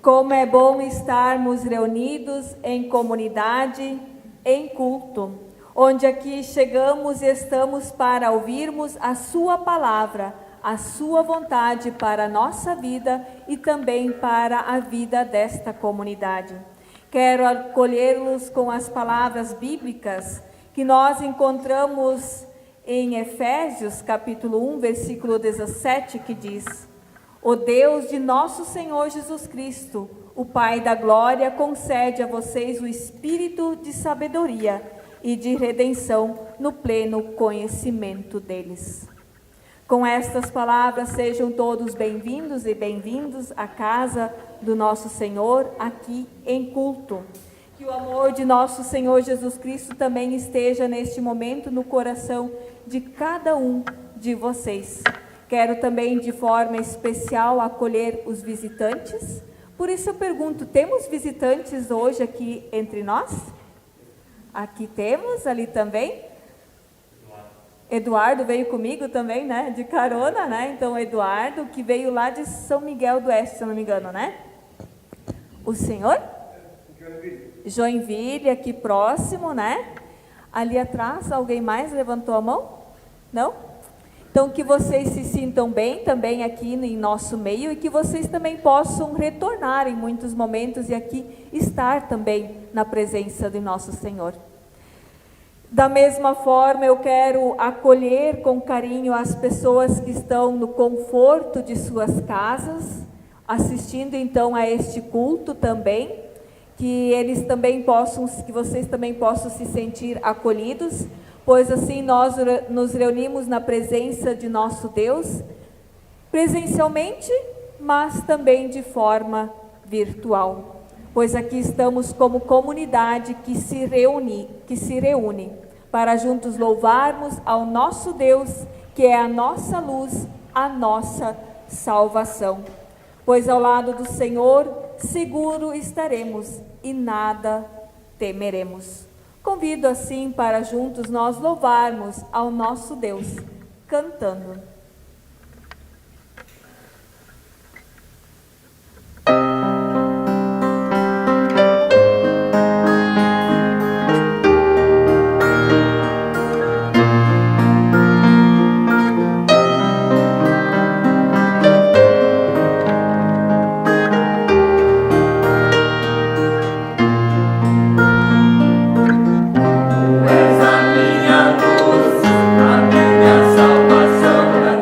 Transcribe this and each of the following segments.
Como é bom estarmos reunidos em comunidade, em culto, onde aqui chegamos e estamos para ouvirmos a sua palavra, a sua vontade para a nossa vida e também para a vida desta comunidade. Quero acolhê-los com as palavras bíblicas que nós encontramos em Efésios, capítulo 1, versículo 17, que diz: O Deus de nosso Senhor Jesus Cristo, o Pai da glória, concede a vocês o espírito de sabedoria e de redenção no pleno conhecimento deles. Com estas palavras, sejam todos bem-vindos e bem-vindos à casa do nosso Senhor, aqui em culto. Que o amor de nosso Senhor Jesus Cristo também esteja neste momento no coração de cada um de vocês. Quero também, de forma especial, acolher os visitantes. Por isso eu pergunto, temos visitantes hoje aqui entre nós? Aqui temos, ali também. Eduardo veio comigo também, né? De carona, né? Então, Eduardo, que veio lá de São Miguel do Oeste, se eu não me engano, né? O senhor? Joinville, aqui próximo, né? Ali atrás, alguém mais levantou a mão? Não? Então, que vocês se sintam bem também aqui em nosso meio e que vocês também possam retornar em muitos momentos e aqui estar também na presença de nosso Senhor. Da mesma forma, eu quero acolher com carinho as pessoas que estão no conforto de suas casas, assistindo então a este culto também, que eles também possam, que vocês também possam se sentir acolhidos, pois assim nós nos reunimos na presença de nosso Deus, presencialmente, mas também de forma virtual. Pois aqui estamos como comunidade que se reúne para juntos louvarmos ao nosso Deus, que é a nossa luz, a nossa salvação. Pois ao lado do Senhor, seguro estaremos e nada temeremos. Convido assim para juntos nós louvarmos ao nosso Deus, cantando. A minha salvação.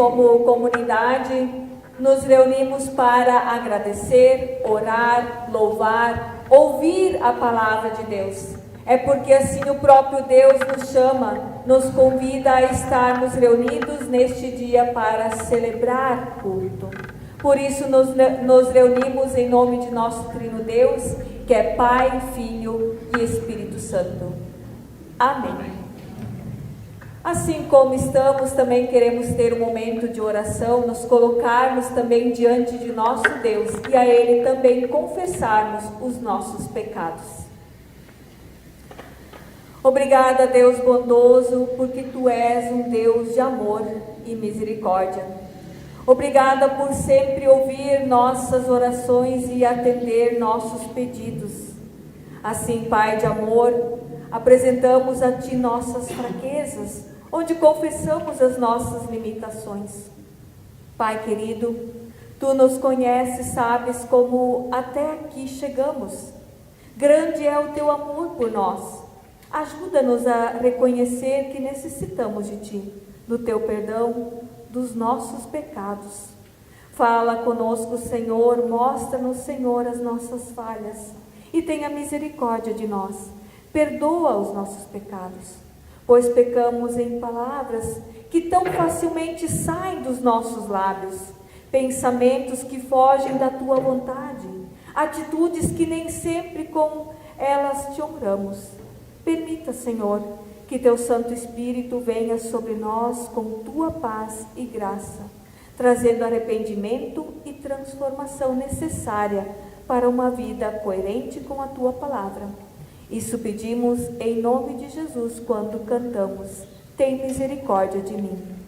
como comunidade, nos reunimos para agradecer, orar, louvar, ouvir a palavra de Deus. É porque assim o próprio Deus nos chama, nos convida a estarmos reunidos neste dia para celebrar culto. Por isso nos reunimos em nome de nosso Trino Deus, que é Pai, Filho e Espírito Santo. Amém. Assim como estamos, também queremos ter um momento de oração, nos colocarmos também diante de nosso Deus e a Ele também confessarmos os nossos pecados. Obrigada, Deus bondoso, porque Tu és um Deus de amor e misericórdia. Obrigada por sempre ouvir nossas orações e atender nossos pedidos. Assim, Pai de amor, apresentamos a Ti nossas fraquezas, onde confessamos as nossas limitações. Pai querido, Tu nos conheces, sabes como até aqui chegamos. Grande é o Teu amor por nós. Ajuda-nos a reconhecer que necessitamos de Ti, do Teu perdão, dos nossos pecados. Fala conosco, Senhor, mostra-nos, Senhor, as nossas falhas e tenha misericórdia de nós. Perdoa os nossos pecados, pois pecamos em palavras que tão facilmente saem dos nossos lábios, pensamentos que fogem da Tua vontade, atitudes que nem sempre com elas Te honramos. Permita, Senhor, que Teu Santo Espírito venha sobre nós com Tua paz e graça, trazendo arrependimento e transformação necessária para uma vida coerente com a Tua palavra. Isso pedimos em nome de Jesus quando cantamos: tem misericórdia de mim.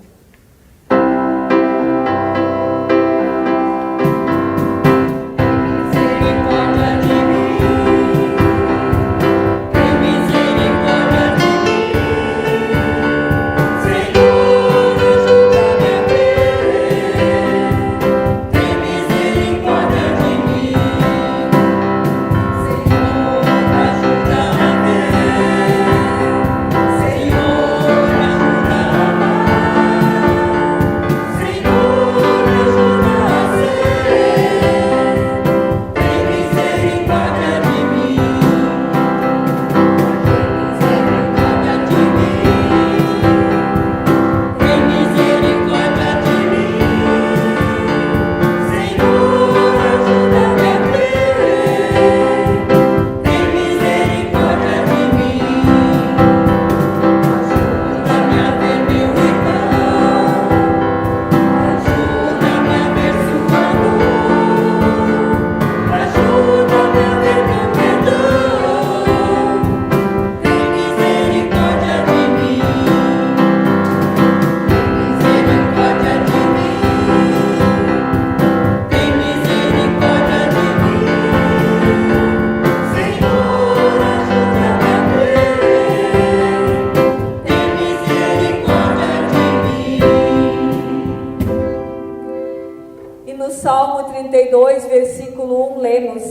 Salmo 32, versículo 1, lemos: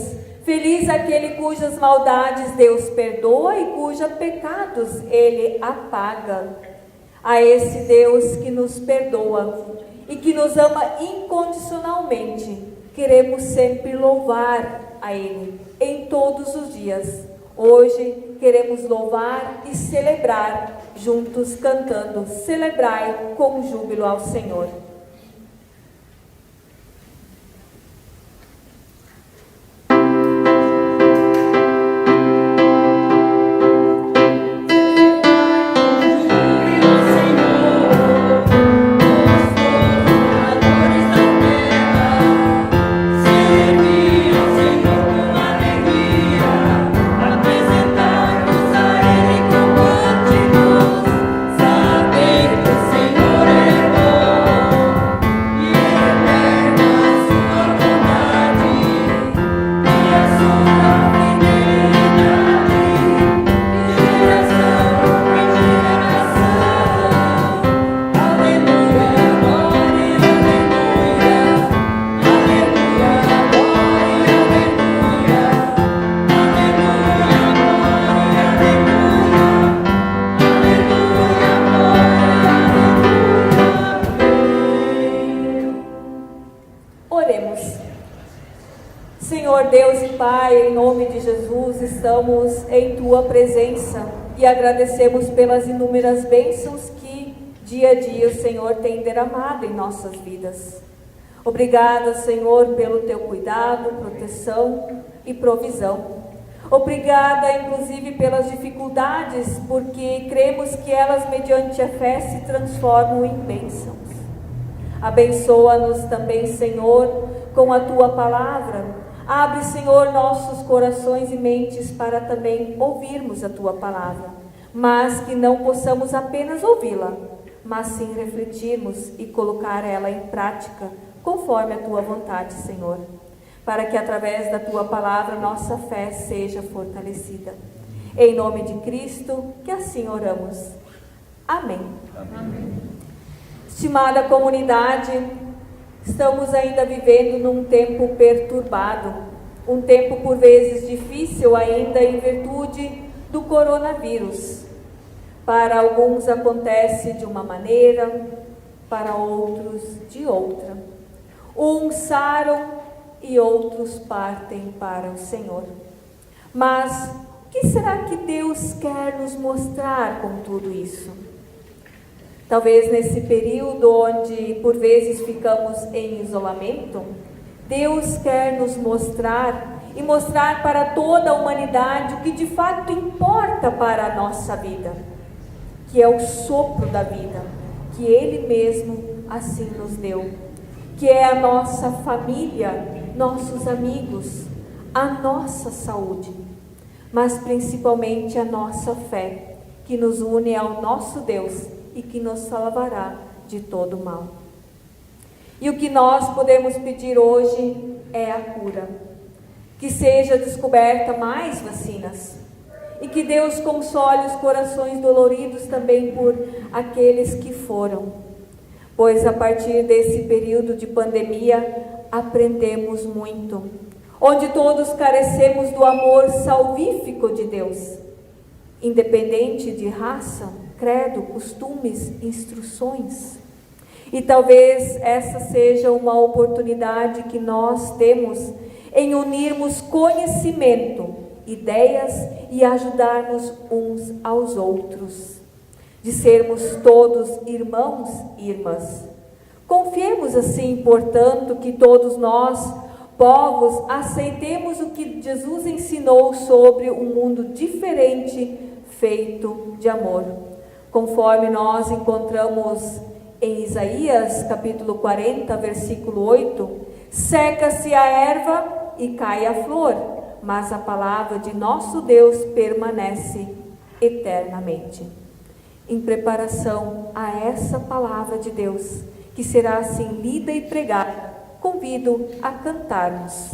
Feliz aquele cujas maldades Deus perdoa e cujos pecados Ele apaga. A esse Deus que nos perdoa e que nos ama incondicionalmente, queremos sempre louvar a Ele em todos os dias. Hoje queremos louvar e celebrar juntos cantando: celebrai com júbilo ao Senhor. Saber que o Senhor é bom. Oremos. Senhor Deus e Pai, em nome de Jesus, estamos em Tua presença e agradecemos pelas inúmeras bênçãos que dia a dia o Senhor tem derramado em nossas vidas. Obrigada, Senhor, pelo Teu cuidado, proteção e provisão. Obrigada, inclusive, pelas dificuldades, porque cremos que elas, mediante a fé, se transformam em bênçãos. Abençoa-nos também, Senhor, com a Tua palavra. Abre, Senhor, nossos corações e mentes para também ouvirmos a Tua palavra, mas que não possamos apenas ouvi-la, mas sim refletirmos e colocar ela em prática, conforme a Tua vontade, Senhor, para que através da Tua palavra nossa fé seja fortalecida. Em nome de Cristo, que assim oramos. Amém. Amém. Estimada comunidade, estamos ainda vivendo num tempo perturbado, um tempo por vezes difícil ainda em virtude do coronavírus. Para alguns acontece de uma maneira, para outros de outra. Uns saram e outros partem para o Senhor. Mas o que será que Deus quer nos mostrar com tudo isso? Talvez nesse período onde por vezes ficamos em isolamento, Deus quer nos mostrar e mostrar para toda a humanidade o que de fato importa para a nossa vida, que é o sopro da vida, que Ele mesmo assim nos deu, que é a nossa família, nossos amigos, a nossa saúde, mas principalmente a nossa fé, que nos une ao nosso Deus e que nos salvará de todo mal. E o que nós podemos pedir hoje é a cura, que seja descoberta mais vacinas, e que Deus console os corações doloridos também por aqueles que foram, pois a partir desse período de pandemia aprendemos muito, onde todos carecemos do amor salvífico de Deus, independente de raça, credo, costumes, instruções. E talvez essa seja uma oportunidade que nós temos em unirmos conhecimento, ideias e ajudarmos uns aos outros, de sermos todos irmãos e irmãs. Confiemos assim, portanto, que todos nós, povos, aceitemos o que Jesus ensinou sobre um mundo diferente, feito de amor. Conforme nós encontramos em Isaías, capítulo 40, versículo 8, seca-se a erva e cai a flor, mas a palavra de nosso Deus permanece eternamente. Em preparação a essa palavra de Deus, que será assim lida e pregada, convido a cantarmos.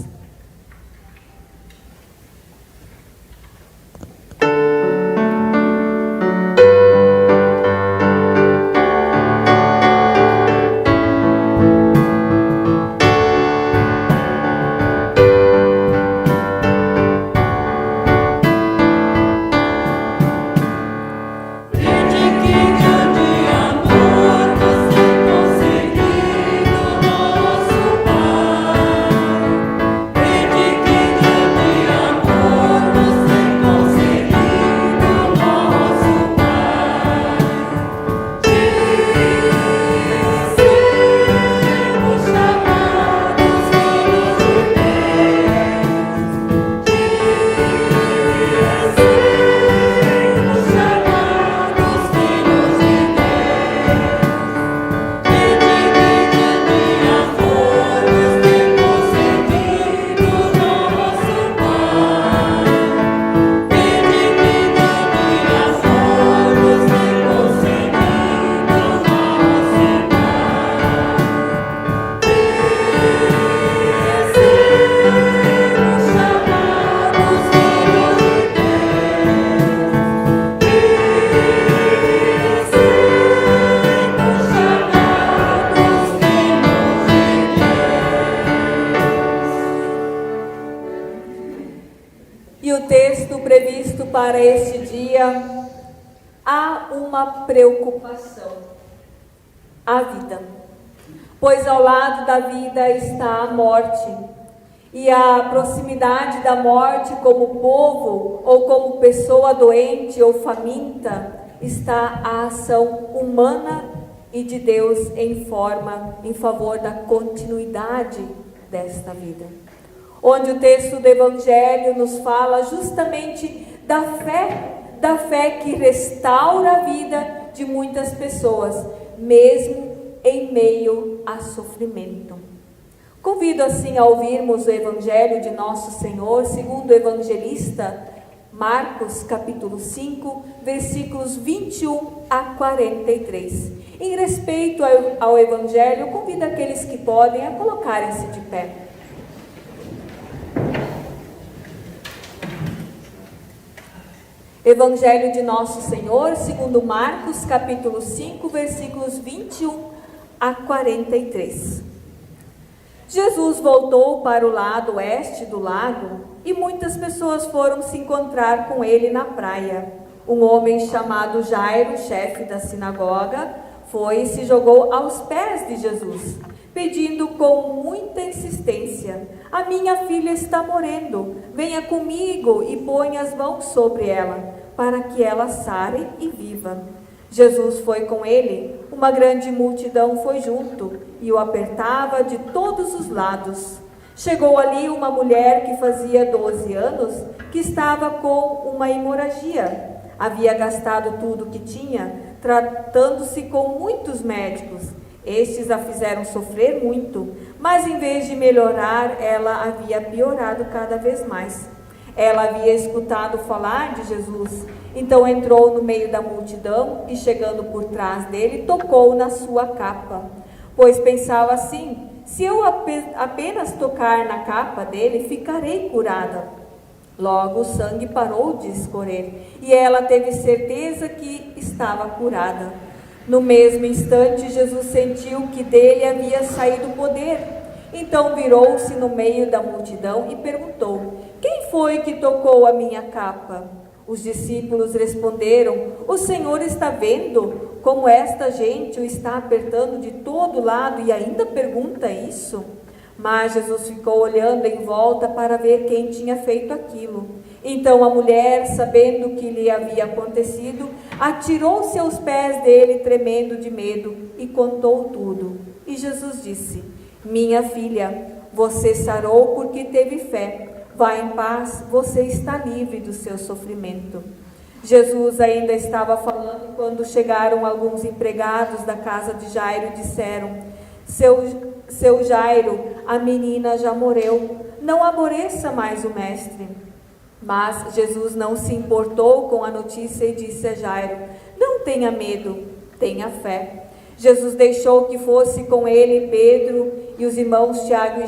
Para este dia, há uma preocupação, a vida. pois ao lado da vida está a morte, e a proximidade da morte como povo ou como pessoa doente ou faminta está a ação humana e de Deus em favor da continuidade desta vida. Onde o texto do Evangelho nos fala justamente da fé que restaura a vida de muitas pessoas, mesmo em meio a sofrimento. Convido assim a ouvirmos o Evangelho de Nosso Senhor, segundo o evangelista Marcos, capítulo 5, versículos 21 a 43. Em respeito ao Evangelho, convido aqueles que podem a colocarem-se de pé. Evangelho de Nosso Senhor, segundo Marcos, capítulo 5, versículos 21 a 43. Jesus voltou para o lado oeste do lago e muitas pessoas foram se encontrar com ele na praia. Um homem chamado Jairo, chefe da sinagoga, foi e se jogou aos pés de Jesus, pedindo com muita insistência: a minha filha está morrendo, venha comigo e ponha as mãos sobre ela, para que ela sare e viva. Jesus foi com ele, uma grande multidão foi junto e o apertava de todos os lados. Chegou ali uma mulher que fazia 12 anos, que estava com uma hemorragia. Havia gastado tudo o que tinha, tratando-se com muitos médicos. Estes a fizeram sofrer muito, mas em vez de melhorar, ela havia piorado cada vez mais. Ela havia escutado falar de Jesus, então entrou no meio da multidão e, chegando por trás dele, tocou na sua capa, pois pensava assim: se eu apenas tocar na capa dele, ficarei curada. Logo o sangue parou de escorrer e ela teve certeza que estava curada. No mesmo instante, Jesus sentiu que dele havia saído o poder. Então virou-se no meio da multidão e perguntou: quem foi que tocou a minha capa? Os discípulos responderam: o Senhor está vendo como esta gente o está apertando de todo lado e ainda pergunta isso? Mas Jesus ficou olhando em volta para ver quem tinha feito aquilo. Então a mulher, sabendo o que lhe havia acontecido, atirou-se aos pés dele, tremendo de medo, e contou tudo. E Jesus disse: minha filha, você sarou porque teve fé. Vá em paz, você está livre do seu sofrimento. Jesus ainda estava falando quando chegaram alguns empregados da casa de Jairo e disseram: seu Jairo, a menina já morreu, não aborreça mais o mestre. Mas Jesus não se importou com a notícia e disse a Jairo: não tenha medo, tenha fé. Jesus deixou que fosse com ele Pedro e os irmãos Tiago e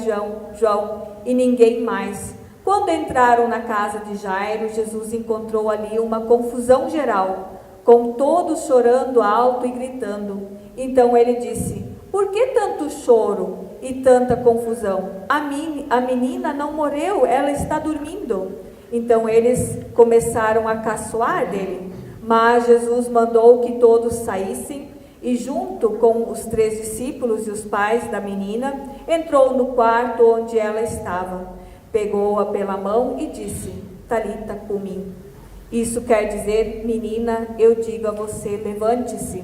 João e ninguém mais. Quando entraram na casa de Jairo, Jesus encontrou ali uma confusão geral, com todos chorando alto e gritando. Então ele disse: por que tanto choro e tanta confusão? A menina não morreu, ela está dormindo. Então eles começaram a caçoar dele, mas Jesus mandou que todos saíssem e, junto com os 3 discípulos e os pais da menina, entrou no quarto onde ela estava. Pegou-a pela mão e disse: Talita cumi. Isso quer dizer: menina, eu digo a você, levante-se.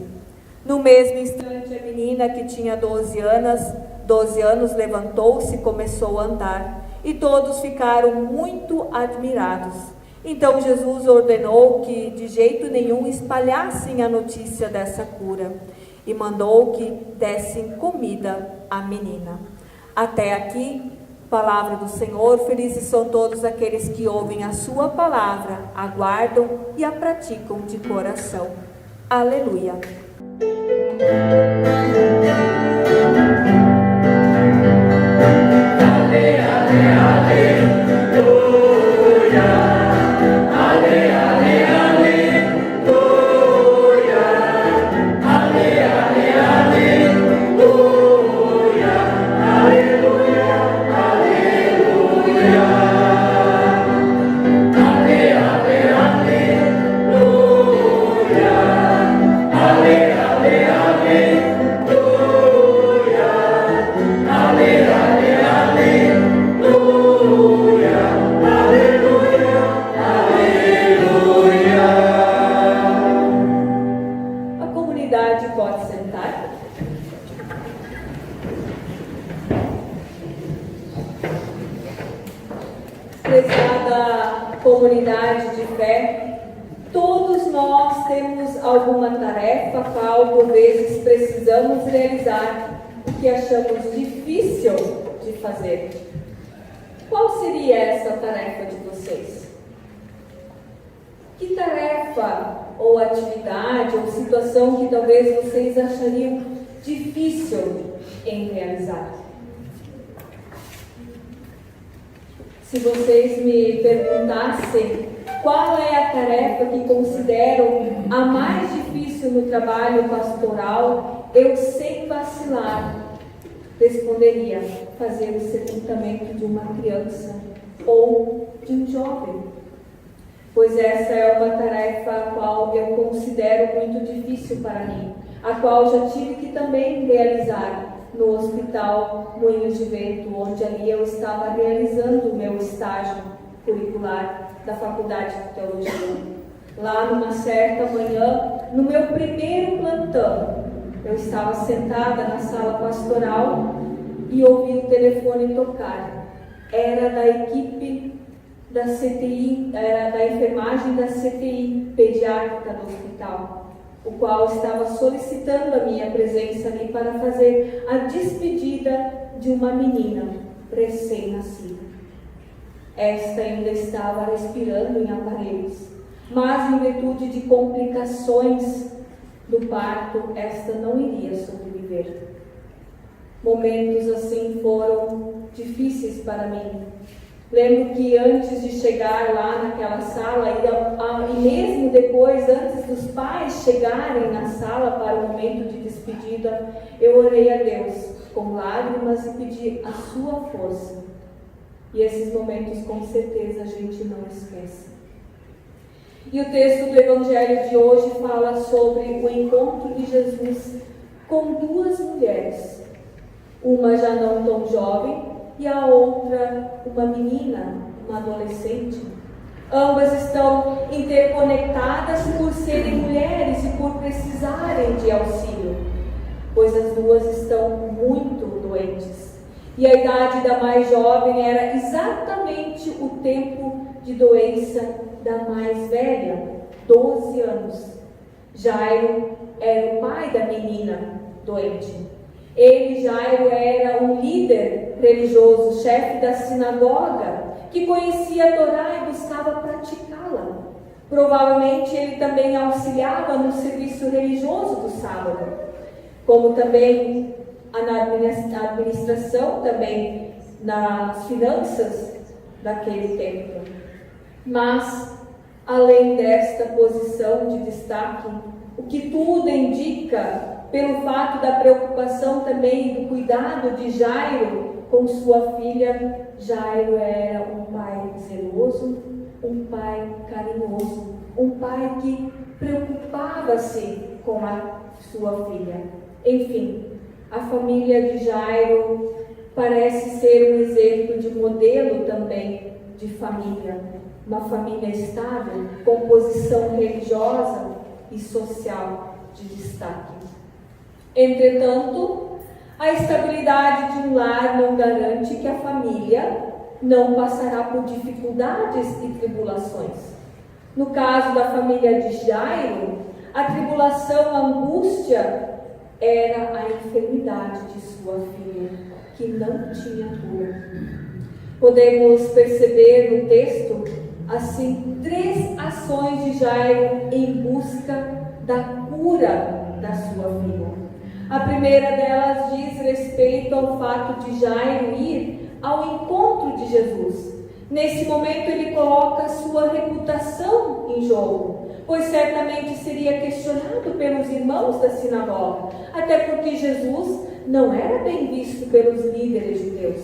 No mesmo instante, a menina, que tinha 12 anos, levantou-se e começou a andar, e todos ficaram muito admirados. Então Jesus ordenou que de jeito nenhum espalhassem a notícia dessa cura, e mandou que dessem comida à menina. Até aqui, palavra do Senhor. Felizes são todos aqueles que ouvem a sua palavra, aguardam e a praticam de coração. Aleluia. Ale, ale, aleluia. Ale, ale, aleluia. Ale, ale, aleluia. Aleluia, aleluia. Ale, ale, aleluia. Ale, ale, aleluia. Prezada comunidade de fé, todos nós temos alguma tarefa, qual por vezes precisamos realizar, o que achamos difícil de fazer. Qual seria essa tarefa de vocês? Que tarefa, ou atividade, ou situação que talvez vocês achariam difícil em realizar? Se vocês me perguntassem qual é a tarefa que consideram a mais difícil no trabalho pastoral, eu, sem vacilar, responderia: fazer o sepultamento de uma criança ou de um jovem. Pois essa é uma tarefa a qual eu considero muito difícil para mim, a qual já tive que também realizar no Hospital Moinhos de Vento, onde ali eu estava realizando o meu estágio curricular da Faculdade de Teologia. Lá, numa certa manhã, no meu primeiro plantão, eu estava sentada na sala pastoral e ouvi o telefone tocar. Era da equipe da CTI, era da enfermagem da CTI pediátrica do hospital, o qual estava solicitando a minha presença ali para fazer a despedida de uma menina recém-nascida. Esta ainda estava respirando em aparelhos, mas em virtude de complicações do parto, esta não iria sobreviver. Momentos assim foram difíceis para mim. Lembro que antes de chegar lá naquela sala, e mesmo depois, antes dos pais chegarem na sala para o momento de despedida, eu orei a Deus com lágrimas e pedi a sua força. E esses momentos, com certeza, a gente não esquece. E o texto do Evangelho de hoje fala sobre o encontro de Jesus com duas mulheres. Uma já não tão jovem, e a outra, uma menina, uma adolescente. Ambas estão interconectadas por serem mulheres e por precisarem de auxílio, pois as duas estão muito doentes. E a idade da mais jovem era exatamente o tempo de doença da mais velha, 12 anos. Jairo era o pai da menina doente. Ele, Jairo, era um líder religioso, chefe da sinagoga, que conhecia a Torá e buscava praticá-la. Provavelmente ele também auxiliava no serviço religioso do sábado, como também na administração, também nas finanças daquele templo. Mas, além desta posição de destaque, o que tudo indica, pelo fato da preocupação também do cuidado de Jairo com sua filha, Jairo era um pai zeloso, um pai carinhoso, um pai que preocupava-se com a sua filha. Enfim, a família de Jairo parece ser um exemplo de modelo também de família, uma família estável, com posição religiosa e social de destaque. Entretanto, a estabilidade de um lar não garante que a família não passará por dificuldades e tribulações. No caso da família de Jairo, a tribulação, a angústia, era a enfermidade de sua filha, que não tinha cura. Podemos perceber no texto, assim, 3 ações de Jairo em busca da cura da sua filha. A primeira delas diz respeito ao fato de Jairo ir ao encontro de Jesus. Nesse momento ele coloca a sua reputação em jogo, pois certamente seria questionado pelos irmãos da sinagoga, até porque Jesus não era bem visto pelos líderes judeus.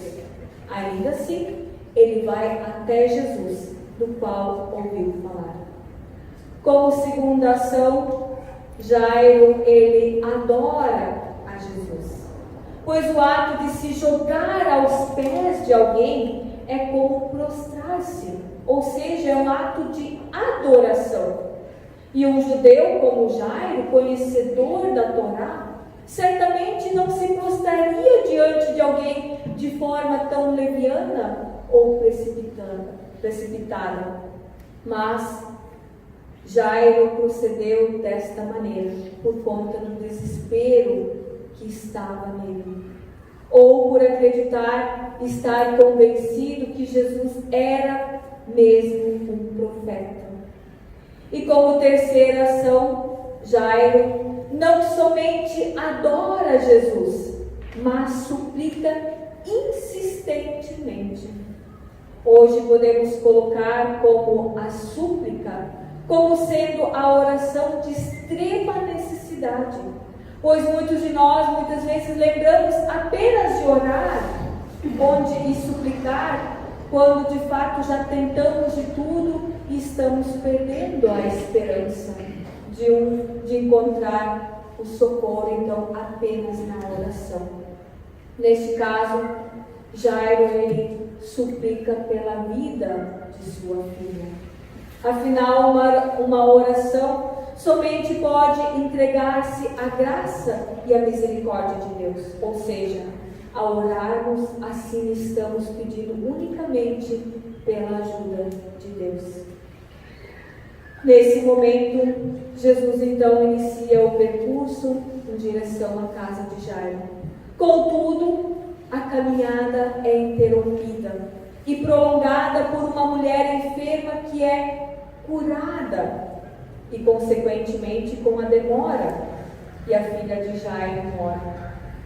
Ainda assim, ele vai até Jesus, do qual ouviu falar. Como segunda ação, Jairo, ele adora a Jesus, pois o ato de se jogar aos pés de alguém é como prostrar-se, ou seja, é um ato de adoração. E um judeu como Jairo, conhecedor da Torá, certamente não se prostraria diante de alguém de forma tão leviana ou precipitada. precipitada. Mas Jairo procedeu desta maneira, por conta do desespero que estava nele, ou por acreditar, estar convencido que Jesus era mesmo um profeta. E como terceira ação, Jairo não somente adora Jesus, mas suplica insistentemente. Hoje podemos colocar como a súplica, como sendo a oração de extrema necessidade, pois muitos de nós muitas vezes lembramos apenas de orar e suplicar, quando de fato já tentamos de tudo e estamos perdendo a esperança de encontrar o socorro, então, apenas na oração. Neste caso, Jairo, ele suplica pela vida de sua filha. Afinal, uma oração somente pode entregar-se à graça e à misericórdia de Deus. Ou seja, ao orarmos, assim estamos pedindo unicamente pela ajuda de Deus. Nesse momento, Jesus então inicia o percurso em direção à casa de Jairo. Contudo, a caminhada é interrompida e prolongada por uma mulher enferma que é curada e, consequentemente, com a demora, e a filha de Jairo morre.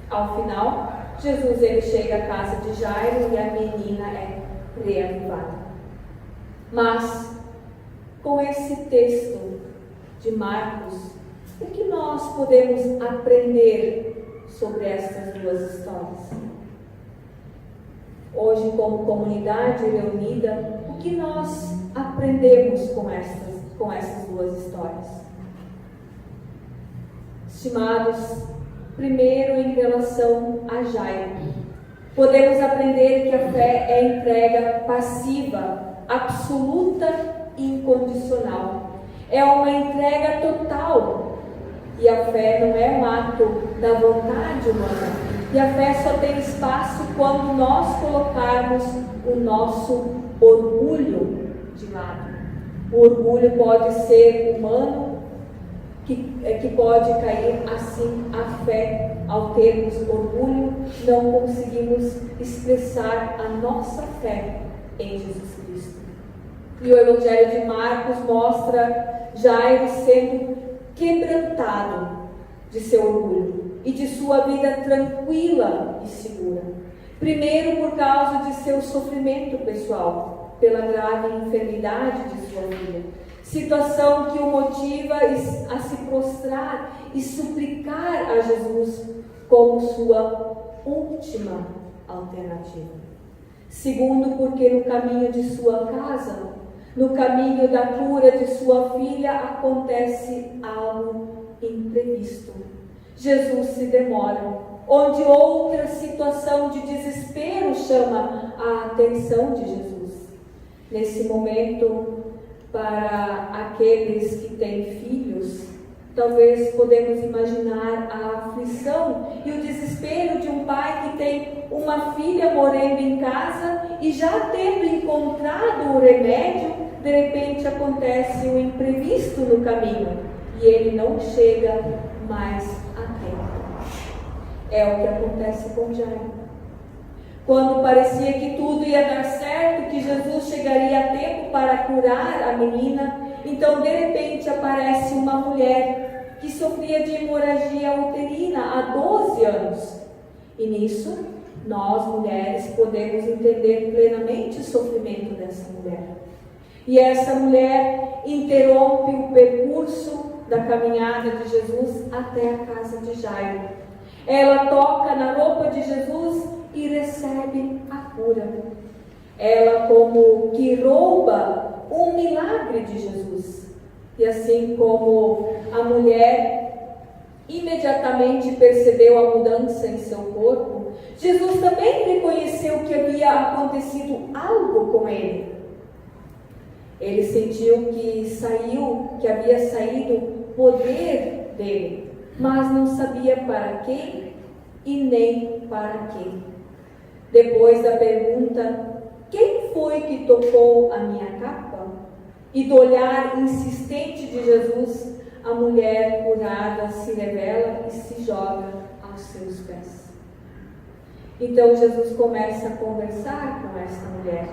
Ao final, Jesus ele chega à casa de Jairo e a menina é reavivada. Mas, com esse texto de Marcos, o que nós podemos aprender sobre estas duas histórias? Hoje, como comunidade reunida, o que nós aprendemos com essas duas histórias? Estimados, primeiro em relação a Jairo, podemos aprender que a fé é entrega passiva, absoluta e incondicional. É uma entrega total. E a fé não é um ato da vontade humana. E a fé só tem espaço quando nós colocarmos o nosso orgulho de lado. O orgulho pode ser humano, que pode cair, assim a fé. Ao termos orgulho, não conseguimos expressar a nossa fé em Jesus Cristo. E o Evangelho de Marcos mostra Jairo sendo quebrantado de seu orgulho e de sua vida tranquila e segura. Primeiro, por causa de seu sofrimento pessoal, pela grave enfermidade de sua filha, situação que o motiva a se prostrar e suplicar a Jesus como sua última alternativa. Segundo, porque no caminho de sua casa, no caminho da cura de sua filha, acontece algo imprevisto. Jesus se demora, onde outra situação de desespero chama a atenção de Jesus. Nesse momento, para aqueles que têm filhos, talvez podemos imaginar a aflição e o desespero de um pai que tem uma filha morando em casa e já tendo encontrado o remédio, de repente acontece um imprevisto no caminho e ele não chega mais a tempo. É o que acontece com Jairo. Quando parecia que tudo ia dar certo, que Jesus chegaria a tempo para curar a menina, então de repente aparece uma mulher que sofria de hemorragia uterina há 12 anos. E nisso, nós mulheres podemos entender plenamente o sofrimento dessa mulher. E essa mulher interrompe o percurso da caminhada de Jesus até a casa de Jairo. Ela toca na roupa de Jesus e recebe a cura. Ela como que rouba um milagre de Jesus. E assim como a mulher imediatamente percebeu a mudança em seu corpo, Jesus também reconheceu que havia acontecido algo com ele. Ele sentiu que havia saído poder dele, mas não sabia para quem e nem para quem. Depois da pergunta, quem foi que tocou a minha capa? E do olhar insistente de Jesus, a mulher curada se revela e se joga aos seus pés. Então Jesus começa a conversar com esta mulher.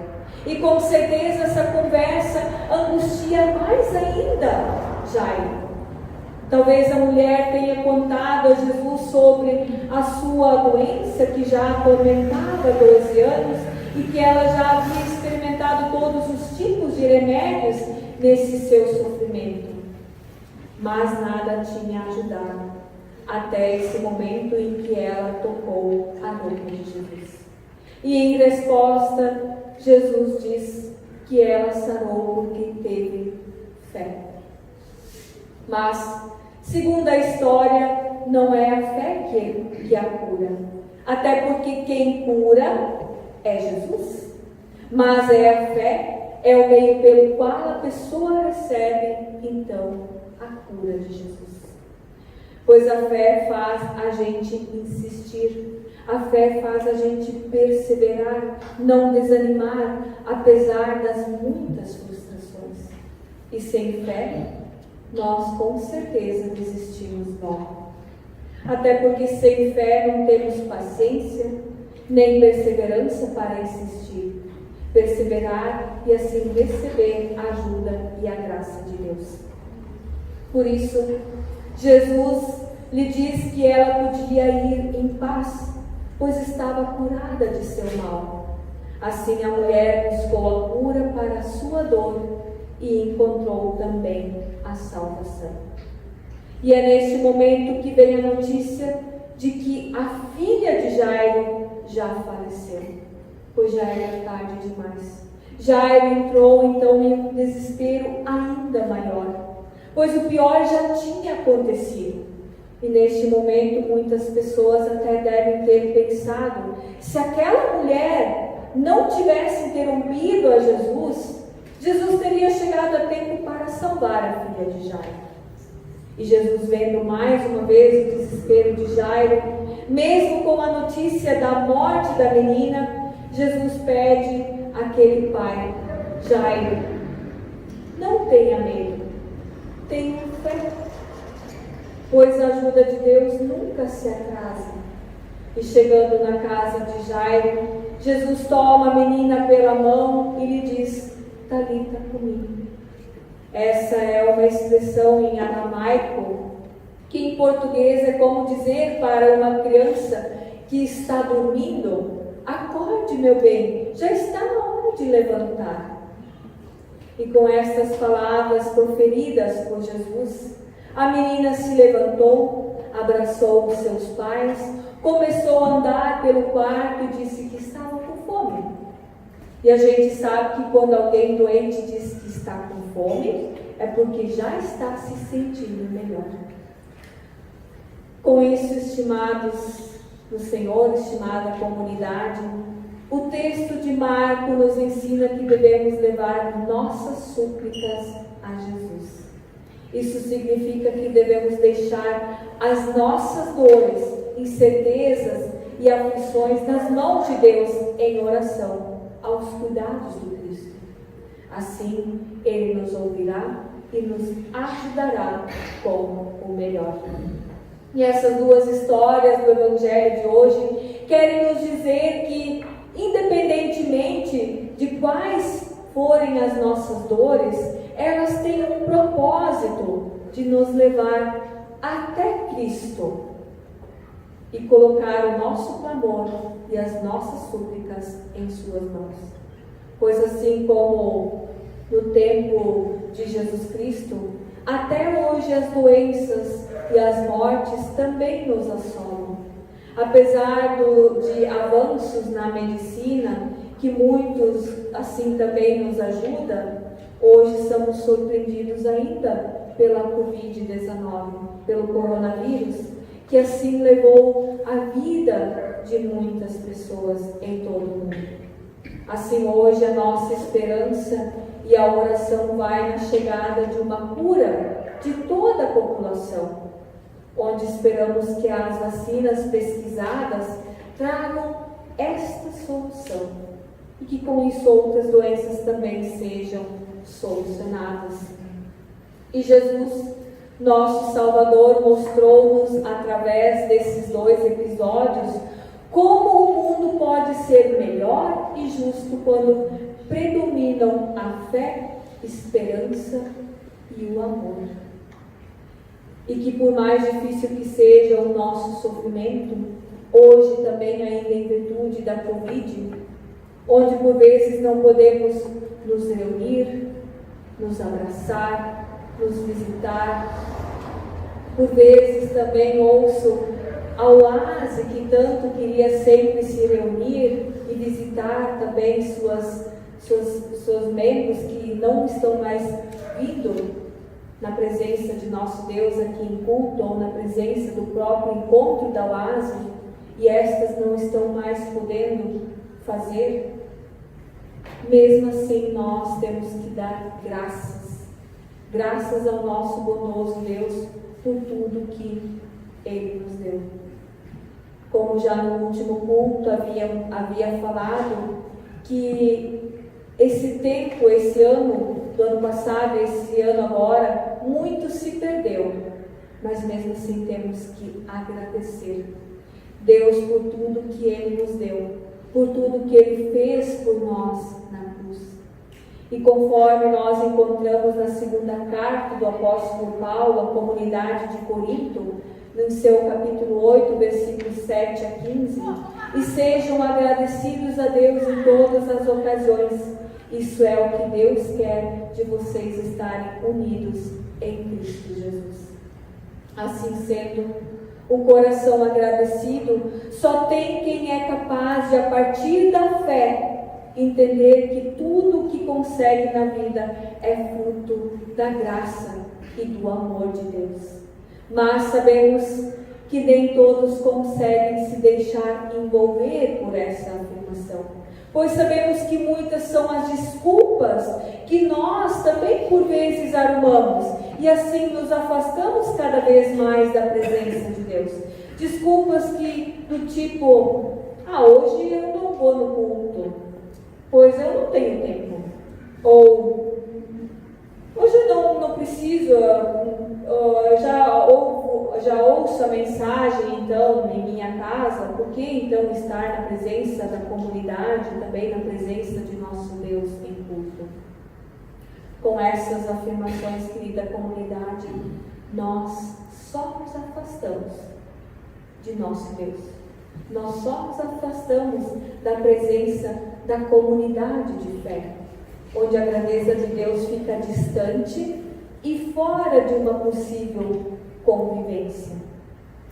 E com certeza essa conversa angustia mais ainda Jairo. Talvez a mulher tenha contado a Jesus sobre a sua doença, que já atormentava 12 anos, e que ela já havia experimentado todos os tipos de remédios nesse seu sofrimento. Mas nada tinha ajudado, até esse momento em que ela tocou a roupa de Jesus. E em resposta, Jesus diz que ela sarou porque teve fé. Mas, segundo a história, não é a fé que a cura. Até porque quem cura é Jesus. Mas é a fé, é o meio pelo qual a pessoa recebe, então, a cura de Jesus. Pois a fé faz a gente insistir. A fé faz a gente perseverar, não desanimar, apesar das muitas frustrações. E sem fé, nós com certeza desistimos logo. Até porque sem fé não temos paciência, nem perseverança para insistir, perseverar e assim receber a ajuda e a graça de Deus. Por isso, Jesus lhe diz que ela podia ir em paz, pois estava curada de seu mal. Assim a mulher buscou a cura para a sua dor e encontrou também a salvação. E é neste momento que vem a notícia de que a filha de Jairo já faleceu, pois já era tarde demais. Jairo entrou então em um desespero ainda maior, pois o pior já tinha acontecido. E neste momento muitas pessoas até devem ter pensado: se aquela mulher não tivesse interrompido a Jesus, Jesus teria chegado a tempo para salvar a filha de Jairo. E Jesus, vendo mais uma vez o desespero de Jairo, mesmo com a notícia da morte da menina, Jesus pede àquele pai: Jairo, não tenha medo, tenha fé, pois a ajuda de Deus nunca se atrasa. E chegando na casa de Jairo, Jesus toma a menina pela mão e lhe diz: Talita cumi. Essa é uma expressão em aramaico, que em português é como dizer para uma criança que está dormindo: acorde, meu bem, já está na hora de levantar. E com estas palavras proferidas por Jesus, a menina se levantou, abraçou os seus pais, começou a andar pelo quarto e disse que estava com fome. E a gente sabe que quando alguém doente diz que está com fome, é porque já está se sentindo melhor. Com isso, estimados do Senhor, estimada comunidade, o texto de Marcos nos ensina que devemos levar nossas súplicas a Jesus. Isso significa que devemos deixar as nossas dores, incertezas e aflições nas mãos de Deus em oração, aos cuidados do Cristo. Assim, Ele nos ouvirá e nos ajudará com o melhor. E essas duas histórias do Evangelho de hoje querem nos dizer que, independentemente de quais forem as nossas dores, elas têm um propósito de nos levar até Cristo e colocar o nosso clamor e as nossas súplicas em suas mãos. Pois assim como no tempo de Jesus Cristo, até hoje as doenças e as mortes também nos assolam. Apesar de avanços na medicina, que muitos assim também nos ajudam, hoje somos surpreendidos ainda pela Covid-19, pelo coronavírus, que assim levou a vida de muitas pessoas em todo o mundo. Assim, hoje a nossa esperança e a oração vai na chegada de uma cura de toda a população, onde esperamos que as vacinas pesquisadas tragam esta solução e que com isso outras doenças também sejam solucionadas. E Jesus, nosso Salvador, mostrou-nos através desses 2 episódios como o mundo pode ser melhor e justo quando predominam a fé, esperança e o amor. E que por mais difícil que seja o nosso sofrimento, hoje também ainda em virtude da Covid, onde por vezes não podemos nos reunir, nos abraçar, nos visitar, por vezes também ouço a Oase, que tanto queria sempre se reunir e visitar também seus membros que não estão mais vindo na presença de nosso Deus aqui em culto, ou na presença do próprio encontro da Oase, e estas não estão mais podendo fazer. Mesmo assim, nós temos que dar graças ao nosso bondoso Deus por tudo que Ele nos deu. Como já no último culto havia falado, que esse tempo, esse ano, do ano passado, esse ano agora, muito se perdeu, mas mesmo assim temos que agradecer Deus por tudo que Ele nos deu, por tudo que Ele fez por nós na cruz. E conforme nós encontramos na segunda carta do apóstolo Paulo à comunidade de Corinto, no seu capítulo 8, versículos 7 a 15, e sejam agradecidos a Deus em todas as ocasiões. Isso é o que Deus quer de vocês estarem unidos em Cristo Jesus. Assim sendo, o coração agradecido só tem quem é capaz de, a partir da fé, entender que tudo o que consegue na vida é fruto da graça e do amor de Deus. Mas sabemos que nem todos conseguem se deixar envolver por essa afirmação, pois sabemos que muitas são as desculpas que nós também por vezes arrumamos, e assim nos afastamos cada vez mais da presença de Deus. Desculpas que do tipo, hoje eu não vou no culto, pois eu não tenho tempo. Ou, hoje eu não preciso, já ouço a mensagem então em minha casa, por que então estar na presença da comunidade, também na presença de nosso Deus em culto? Com essas afirmações, querida comunidade, nós só nos afastamos de nosso Deus. Nós só nos afastamos da presença da comunidade de fé, onde a grandeza de Deus fica distante e fora de uma possível convivência.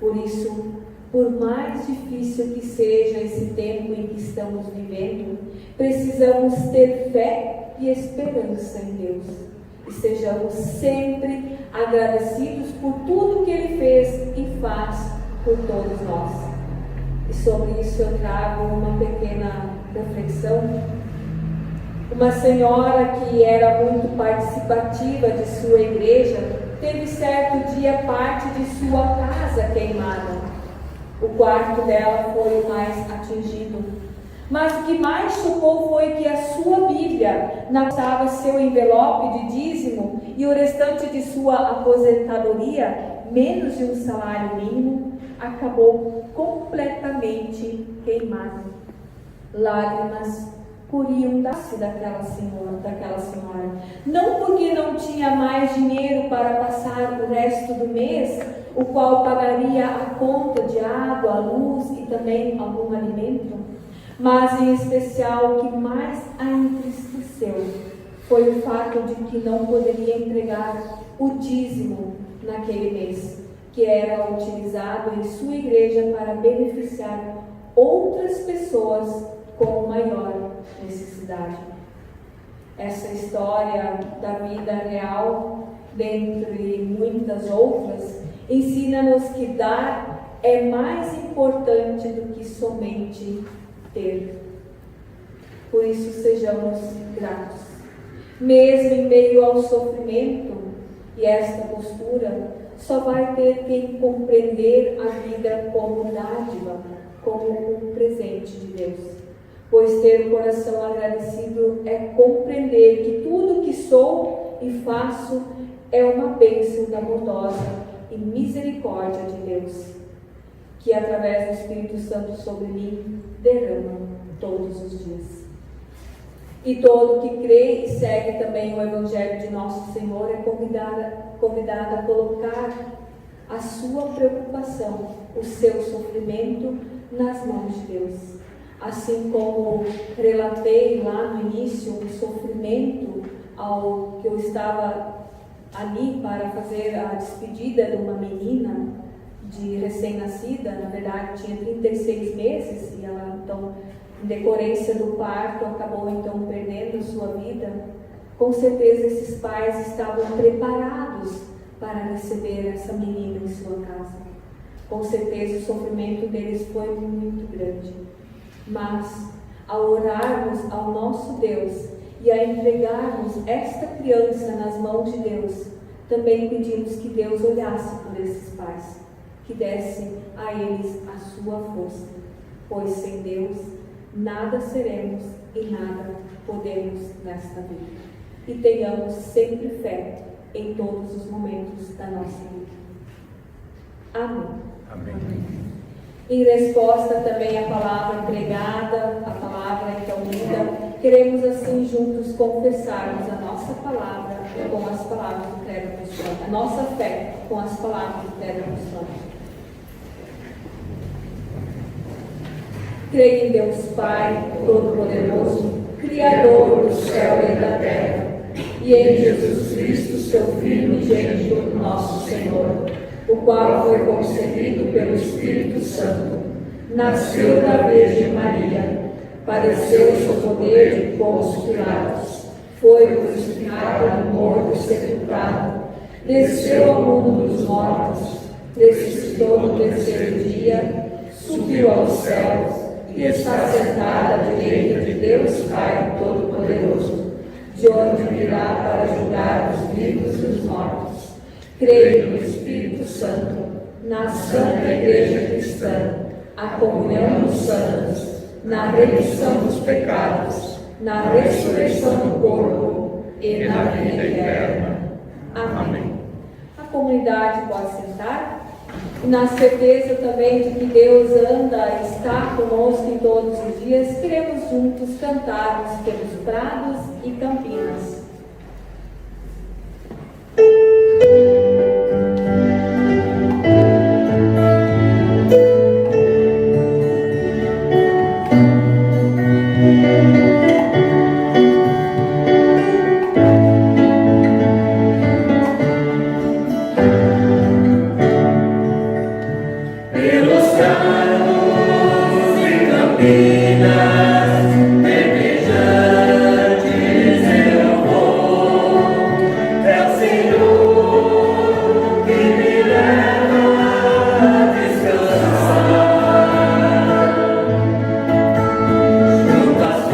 Por isso, por mais difícil que seja esse tempo em que estamos vivendo, precisamos ter fé e esperança em Deus, e sejamos sempre agradecidos por tudo que Ele fez e faz por todos nós. E sobre isso eu trago uma pequena reflexão. Uma senhora que era muito participativa de sua igreja teve certo dia parte de sua casa queimada. O quarto dela foi o mais atingido. Mas o que mais chocou foi que a sua Bíblia, na qual estava seu envelope de dízimo e o restante de sua aposentadoria, menos de um salário mínimo, acabou completamente queimada. Lágrimas corriam da face daquela senhora. Não porque não tinha mais dinheiro para passar o resto do mês, o qual pagaria a conta de água, luz e também algum alimento, mas em especial o que mais a entristeceu foi o fato de que não poderia entregar o dízimo naquele mês, que era utilizado em sua igreja para beneficiar outras pessoas com maior necessidade. Essa história da vida real, dentre muitas outras, ensina-nos que dar é mais importante do que somente ter. Por isso sejamos gratos, mesmo em meio ao sofrimento, e esta postura só vai ter quem compreender a vida como dádiva, como um presente de Deus. pois ter o coração agradecido é compreender que tudo que sou e faço é uma bênção da bondosa e misericórdia de Deus, que através do Espírito Santo sobre mim derrama todos os dias. E todo que crê e segue também o Evangelho de nosso Senhor é convidado a colocar a sua preocupação, o seu sofrimento nas mãos de Deus. Assim como relatei lá no início o sofrimento ao que eu estava ali para fazer a despedida de uma menina de recém-nascida, na verdade tinha 36 meses, e ela então, em decorrência do parto, acabou então perdendo sua vida. Com certeza esses pais estavam preparados para receber essa menina em sua casa. Com certeza o sofrimento deles foi muito grande. Mas, ao orarmos ao nosso Deus e a entregarmos esta criança nas mãos de Deus, também pedimos que Deus olhasse por esses pais, que desse a eles a sua força, pois sem Deus nada seremos e nada podemos nesta vida. E tenhamos sempre fé em todos os momentos da nossa vida. Amém. Amém. Em resposta também à palavra pregada, a palavra então lida, queremos assim juntos confessarmos a nossa palavra com as palavras do credo apostolado, a nossa fé com as palavras do credo apostolado. Creio em Deus Pai Todo-Poderoso, Criador do céu e da terra, e em Jesus Cristo, seu Filho unigênito, nosso Senhor, o qual foi concebido pelo Espírito Santo, nasceu da Virgem Maria, padeceu sob o poder de Pôncio Pilatos, foi crucificado, morto e sepultado, desceu ao mundo dos mortos, ressuscitou no terceiro dia, subiu aos céus e está sentado à direita de Deus Pai Todo-Poderoso, de onde virá para julgar os vivos e os mortos. Creio no Espírito Santo, na Santa Igreja Cristã, a comunhão dos santos, na remissão dos pecados, na ressurreição do corpo e na vida eterna. Amém. A comunidade pode sentar, na certeza também de que Deus anda e está conosco em todos os dias, queremos juntos cantarmos pelos prados e campinas. Juntas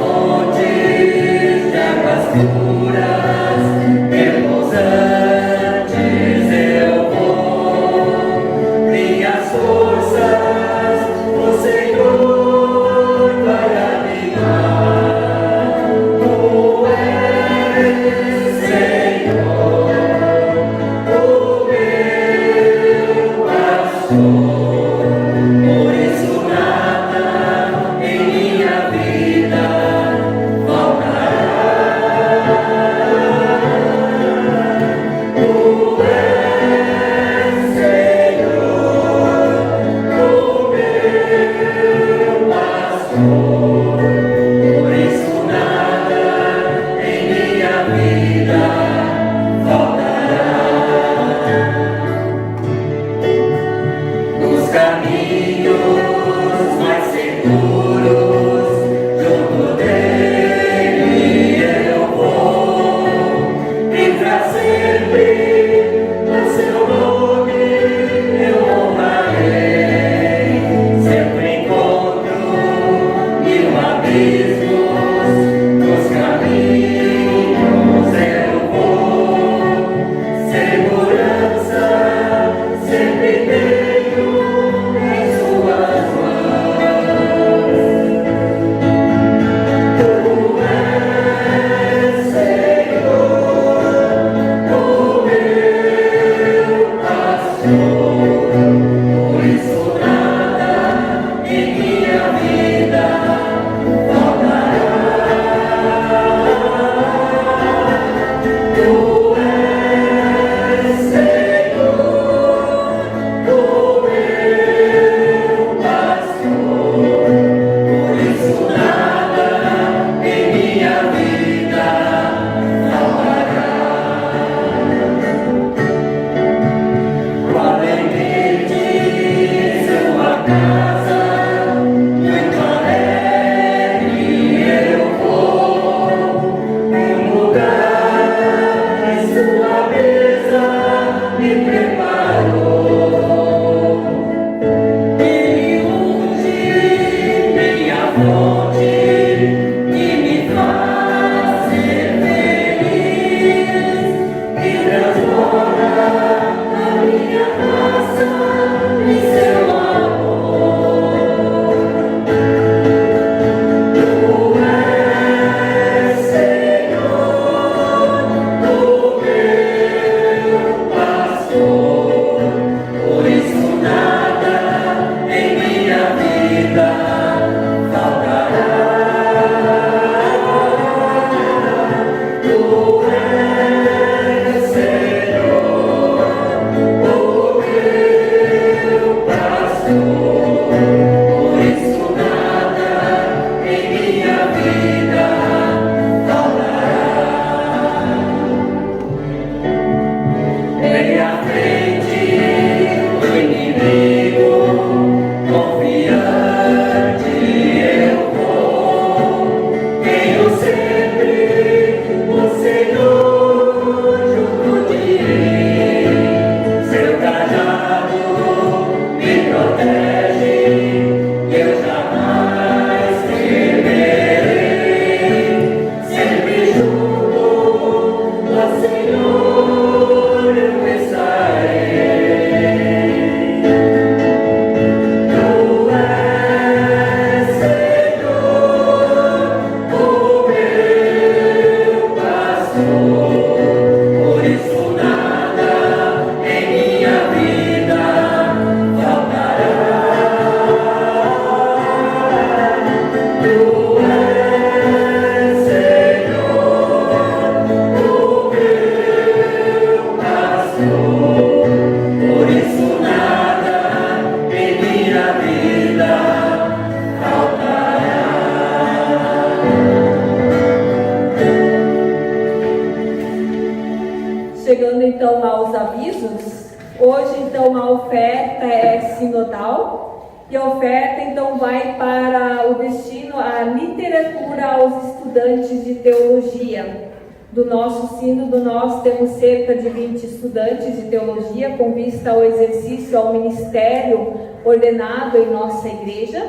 Hoje, então, a oferta é sinodal e a oferta, então, vai para o destino, a literatura aos estudantes de teologia. Do nosso sínodo, nós temos cerca de 20 estudantes de teologia com vista ao exercício, ao ministério ordenado em nossa igreja.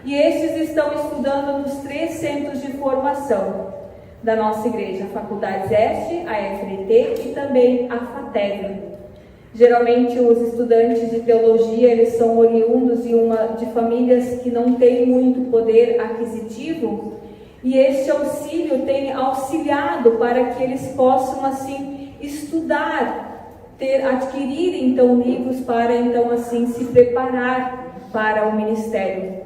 E estes estão estudando nos 3 centros de formação da nossa igreja, a Faculdade Este, a FNT e também a FATEV. Geralmente os estudantes de teologia, eles são oriundos de famílias que não têm muito poder aquisitivo, e este auxílio tem auxiliado para que eles possam assim estudar, adquirir então livros para então assim se preparar para o ministério.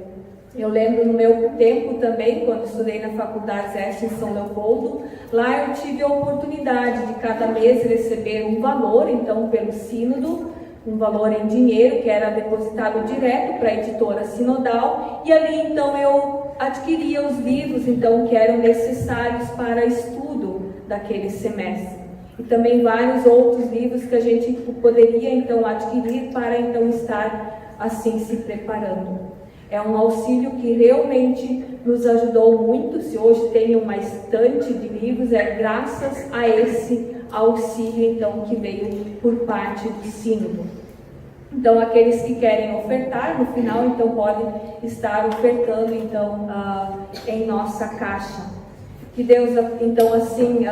Eu lembro no meu tempo também, quando estudei na Faculdade Este em São Leopoldo, lá eu tive a oportunidade de cada mês receber um valor, então pelo sínodo, um valor em dinheiro que era depositado direto para a editora sinodal, e ali então eu adquiria os livros então que eram necessários para estudo daquele semestre. E também vários outros livros que a gente poderia então adquirir para então estar assim se preparando. É um auxílio que realmente nos ajudou muito. Se hoje tem uma estante de livros, é graças a esse auxílio então que veio por parte do sínodo. Então, aqueles que querem ofertar, no final, então podem estar ofertando então em nossa caixa. Que Deus então assim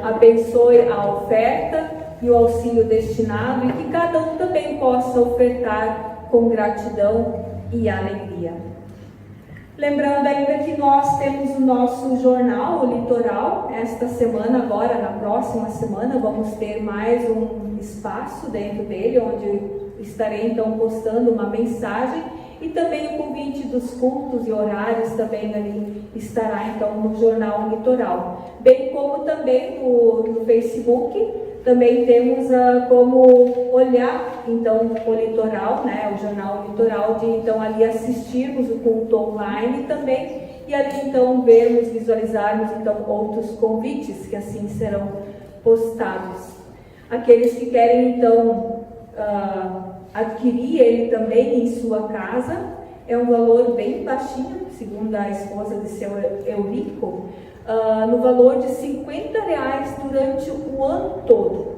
abençoe a oferta e o auxílio destinado, e que cada um também possa ofertar com gratidão e alegria. Lembrando ainda que nós temos o nosso jornal, o Litoral. Esta semana, agora na próxima semana, vamos ter mais um espaço dentro dele, onde estarei então postando uma mensagem, e também o convite dos cultos e horários também ali estará então no jornal Litoral, bem como também no Facebook. Também temos como olhar então o Litoral, né, o jornal Litoral, de então ali assistirmos o culto online também, e ali então vermos, visualizarmos então outros convites que assim serão postados. Aqueles que querem então adquirir ele também em sua casa, é um valor bem baixinho, segundo a esposa de seu Eurico, no valor de R$50 durante o ano todo.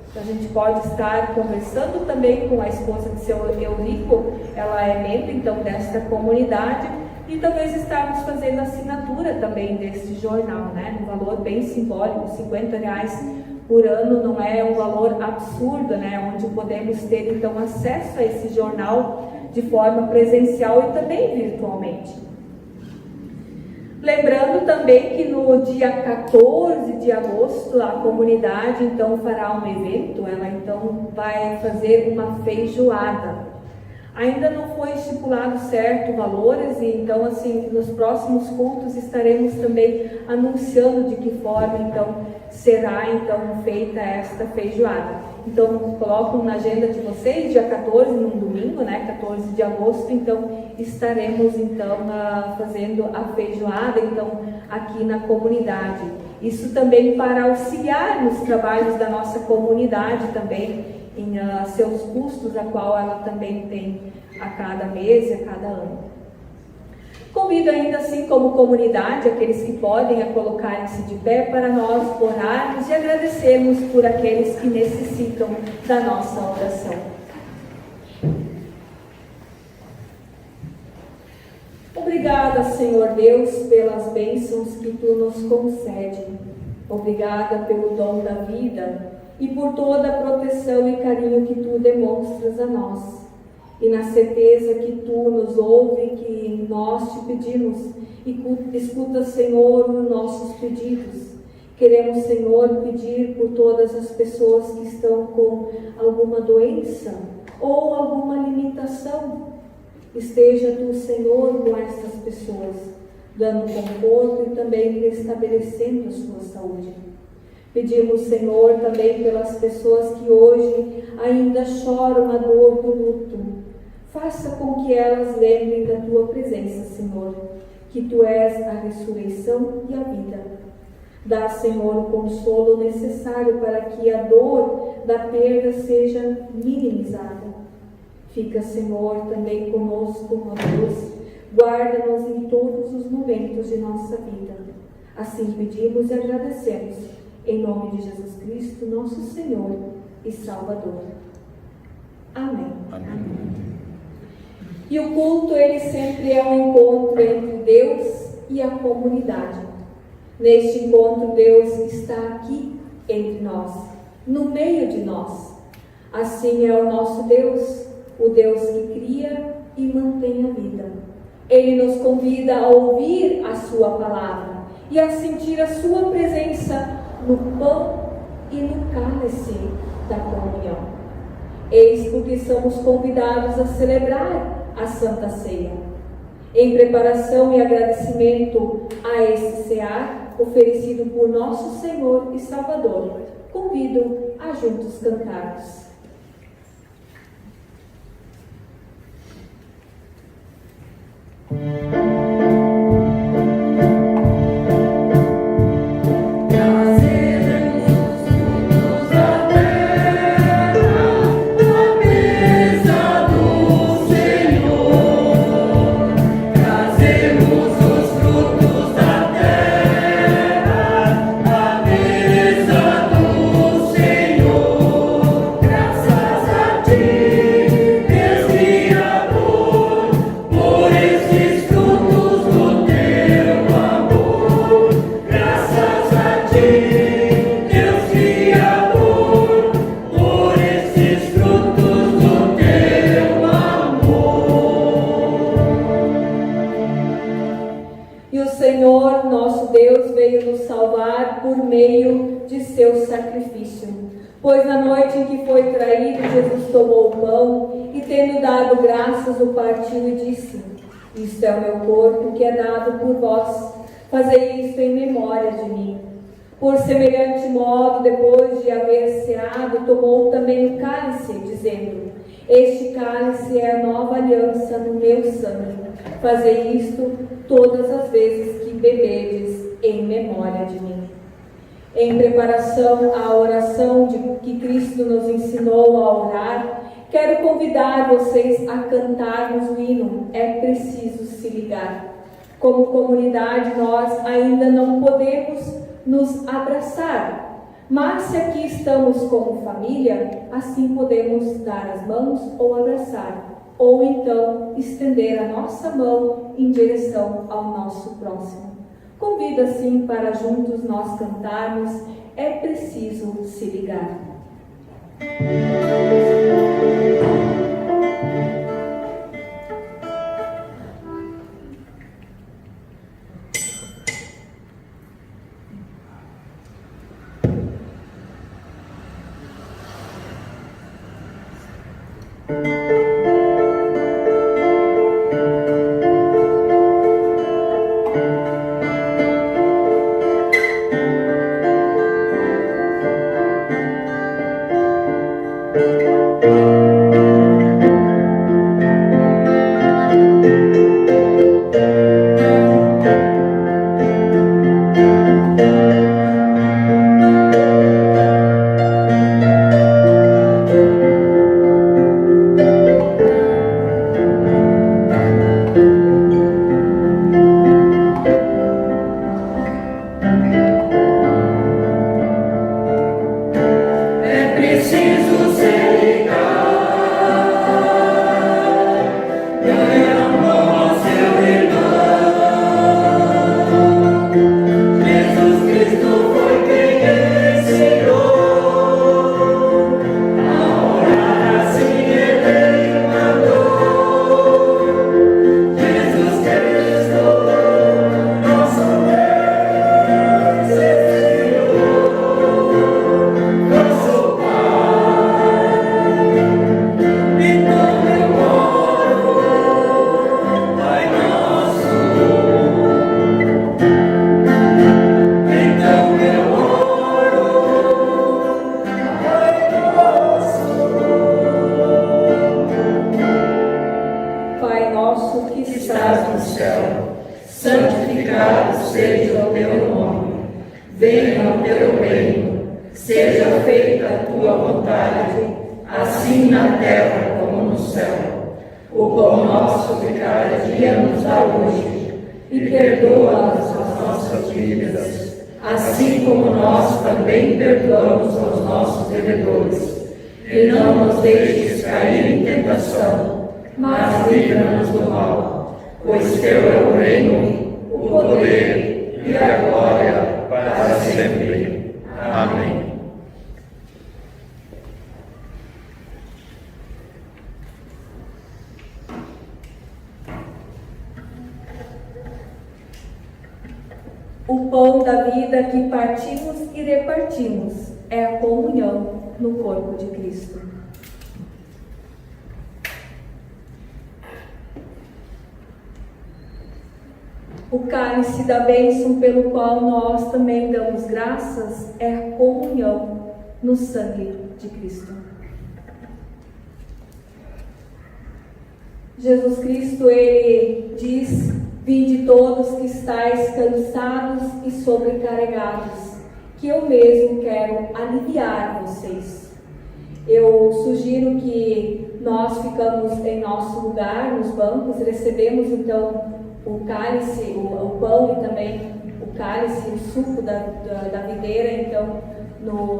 Então, a gente pode estar conversando também com a esposa de seu Eurico, ela é membro então desta comunidade, e talvez estarmos fazendo assinatura também deste jornal, né? Um valor bem simbólico, R$50 por ano, não é um valor absurdo, né? Onde podemos ter então acesso a esse jornal de forma presencial e também virtualmente. Lembrando também que no dia 14 de agosto a comunidade então fará um evento, ela então vai fazer uma feijoada. Ainda não foi estipulado certo valores, e então assim nos próximos cultos estaremos também anunciando de que forma então será então feita esta feijoada. Então colocam na agenda de vocês, dia 14, num domingo, né, 14 de agosto, então estaremos então fazendo a feijoada então aqui na comunidade. Isso também para auxiliar nos trabalhos da nossa comunidade também, em seus custos, a qual ela também tem a cada mês e a cada ano. Convido ainda assim como comunidade, aqueles que podem, a colocarem-se de pé para nós orarmos e agradecermos por aqueles que necessitam da nossa oração. Obrigada, Senhor Deus, pelas bênçãos que Tu nos concede. Obrigada pelo dom da vida e por toda a proteção e carinho que Tu demonstras a nós. E na certeza que Tu nos ouve, que nós Te pedimos, e escuta, Senhor, os nossos pedidos. Queremos, Senhor, pedir por todas as pessoas que estão com alguma doença ou alguma limitação. Esteja Tu, Senhor, com estas pessoas, dando conforto e também restabelecendo a sua saúde. Pedimos, Senhor, também pelas pessoas que hoje ainda choram a dor do luto. Faça com que elas lembrem da Tua presença, Senhor, que Tu és a ressurreição e a vida. Dá, Senhor, o consolo necessário para que a dor da perda seja minimizada. Fica, Senhor, também conosco, ó Deus. Guarda-nos em todos os momentos de nossa vida. Assim pedimos e agradecemos, em nome de Jesus Cristo, nosso Senhor e Salvador. Amém. Amém. E o culto, ele sempre é um encontro entre Deus e a comunidade. Neste encontro, Deus está aqui entre nós, no meio de nós. Assim é o nosso Deus, o Deus que cria e mantém a vida. Ele nos convida a ouvir a sua palavra e a sentir a sua presença no pão e no cálice da comunhão. Eis porque somos convidados a celebrar a Santa Ceia. Em preparação e agradecimento a esse cear oferecido por nosso Senhor e Salvador, convido a juntos cantarmos. Pois na noite em que foi traído, Jesus tomou o pão e, tendo dado graças, o partiu e disse: isto é o meu corpo que é dado por vós, fazei isto em memória de mim. Por semelhante modo, depois de haver ceado, tomou também o cálice, dizendo: este cálice é a nova aliança no meu sangue. Fazei isto todas as vezes que bebedes em memória de mim. Em preparação à oração que Cristo nos ensinou a orar, quero convidar vocês a cantarmos o hino É Preciso Se Ligar. Como comunidade, nós ainda não podemos nos abraçar, mas se aqui estamos como família, assim podemos dar as mãos ou abraçar, ou então estender a nossa mão em direção ao nosso próximo. Convido assim para juntos nós cantarmos É Preciso Se Ligar. Música venha o teu reino, seja feita a tua vontade, assim na terra como no céu. O pão nosso de cada dia nos dá hoje, e perdoa-nos as nossas dívidas, assim como nós também perdoamos aos nossos devedores. E não nos deixes cair em tentação, mas livra-nos do mal. Pois teu é o reino, o poder e a glória para sempre. Amém. O pão da vida que partimos e repartimos é a comunhão no corpo de Cristo. O cálice da bênção pelo qual nós também damos graças é a comunhão no sangue de Cristo. Jesus Cristo, Ele diz: vinde todos que estáis cansados e sobrecarregados, que eu mesmo quero aliviar vocês. Eu sugiro que nós ficamos em nosso lugar, nos bancos, recebemos então o cálice, o pão e também o cálice, o suco da videira, então,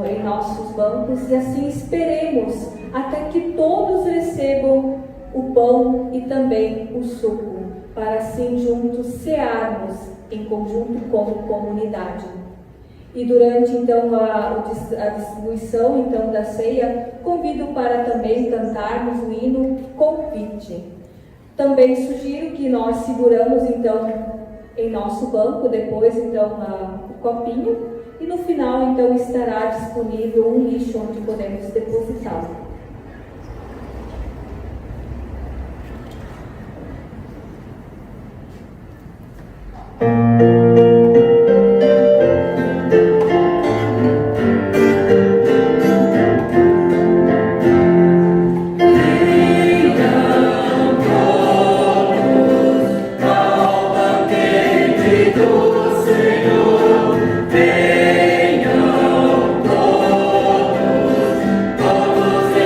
em nossos bancos, e assim esperemos até que todos recebam o pão e também o suco, para assim juntos cearmos em conjunto como comunidade. E durante então a distribuição então da ceia, convido para também cantarmos o hino Convite. Também sugiro que nós seguramos então em nosso banco, depois então o copinho, e no final então estará disponível um lixo onde podemos depositá-lo. Venham todos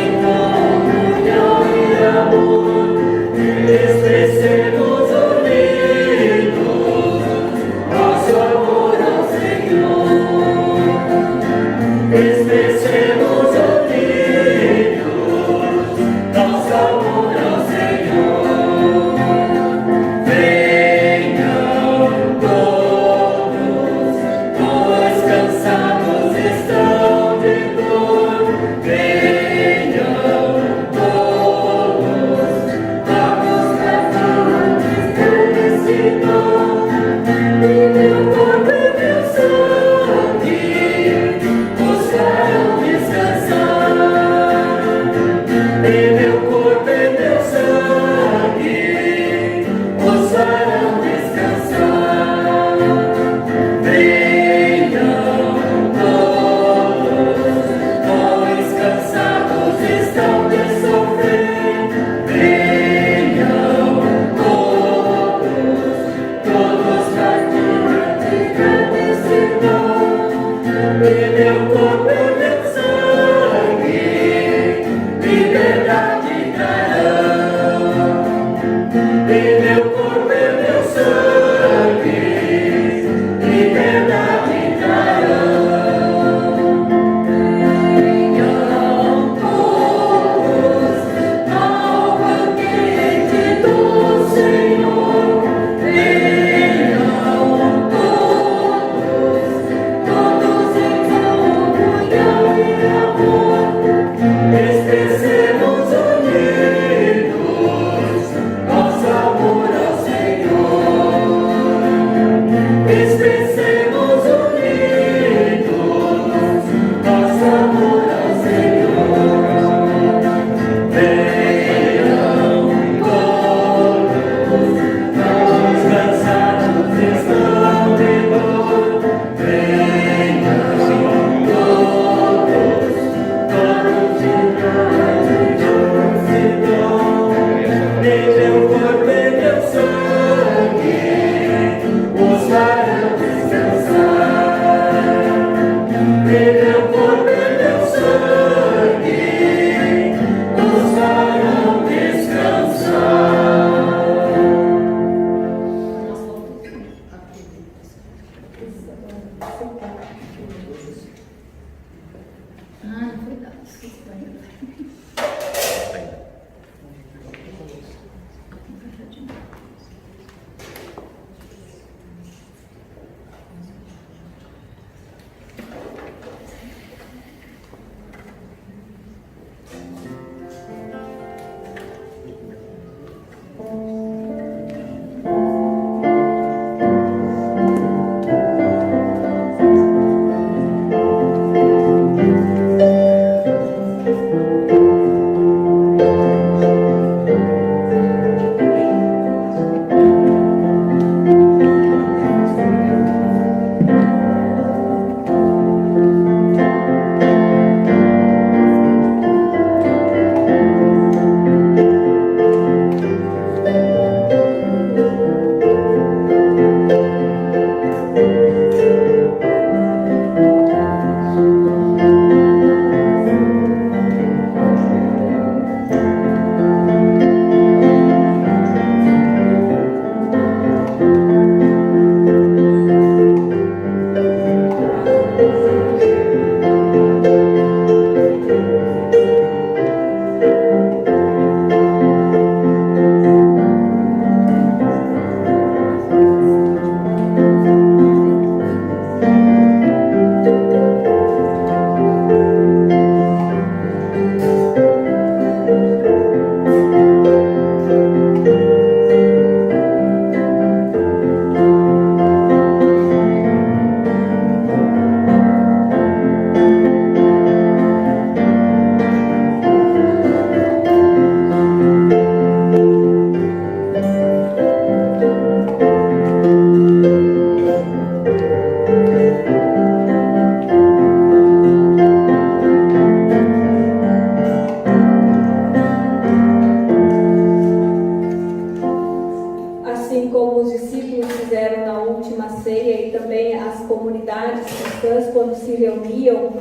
cristãs, quando se reuniam,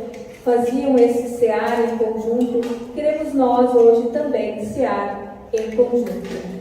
faziam esse cear em conjunto, queremos nós hoje também cear em conjunto.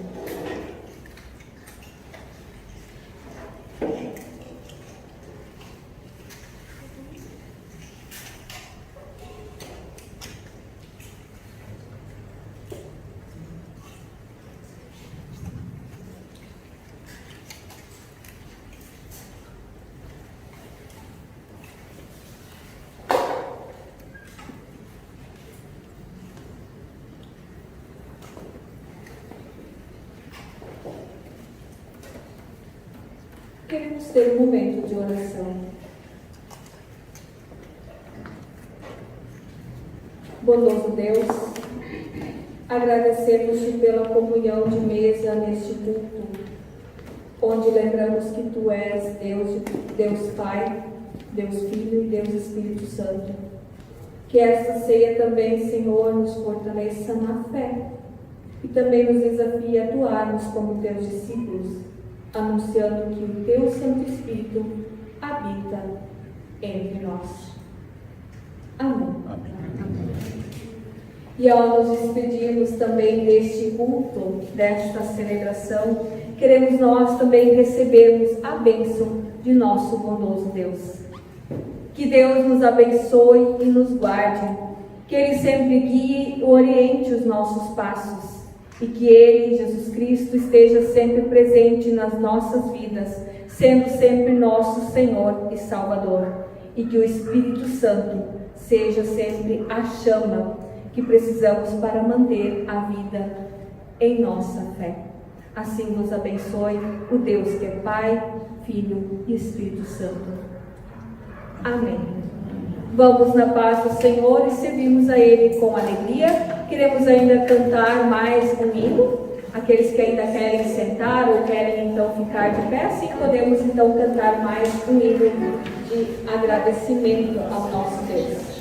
Queremos ter um momento de oração. Bondoso Deus, agradecemos-te pela comunhão de mesa neste culto, onde lembramos que Tu és Deus Pai, Deus Filho e Deus Espírito Santo. Que esta ceia também, Senhor, nos fortaleça na fé e também nos desafie a atuarmos como Teus discípulos, anunciando que o Teu Santo Espírito habita entre nós. Amém. Amém. E ao nos despedirmos também deste culto, desta celebração, queremos nós também recebermos a bênção de nosso bondoso Deus. Que Deus nos abençoe e nos guarde, que Ele sempre guie e oriente os nossos passos, e que Ele, Jesus Cristo, esteja sempre presente nas nossas vidas, sendo sempre nosso Senhor e Salvador, e que o Espírito Santo seja sempre a chama que precisamos para manter a vida em nossa fé. Assim nos abençoe o Deus que é Pai, Filho e Espírito Santo. Amém. Vamos na paz do Senhor e servimos a Ele com alegria. Queremos ainda cantar mais um hino. Aqueles que ainda querem sentar ou querem então ficar de pé, assim podemos então cantar mais um hino de agradecimento ao nosso Deus.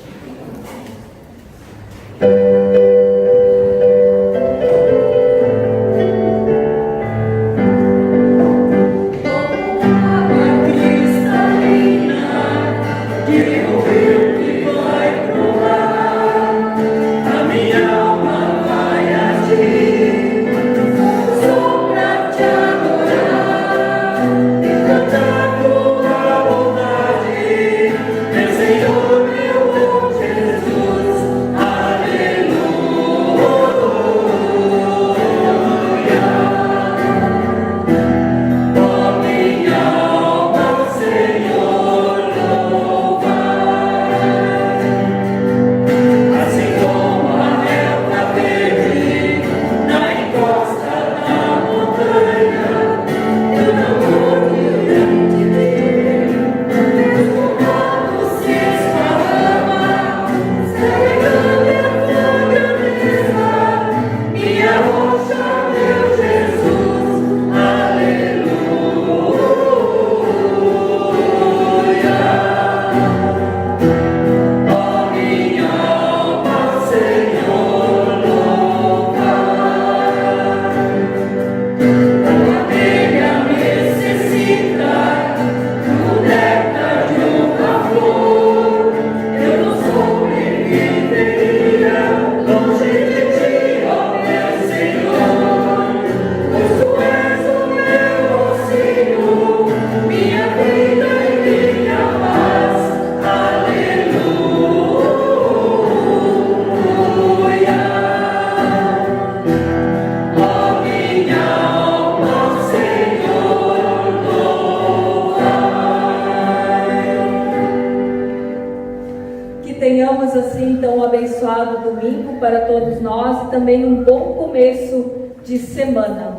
Tenhamos assim então um abençoado domingo para todos nós e também um bom começo de semana.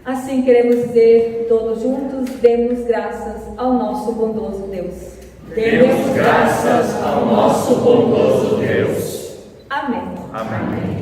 Assim queremos dizer todos juntos, demos graças ao nosso bondoso Deus. Demos graças ao nosso bondoso Deus. Amém. Amém.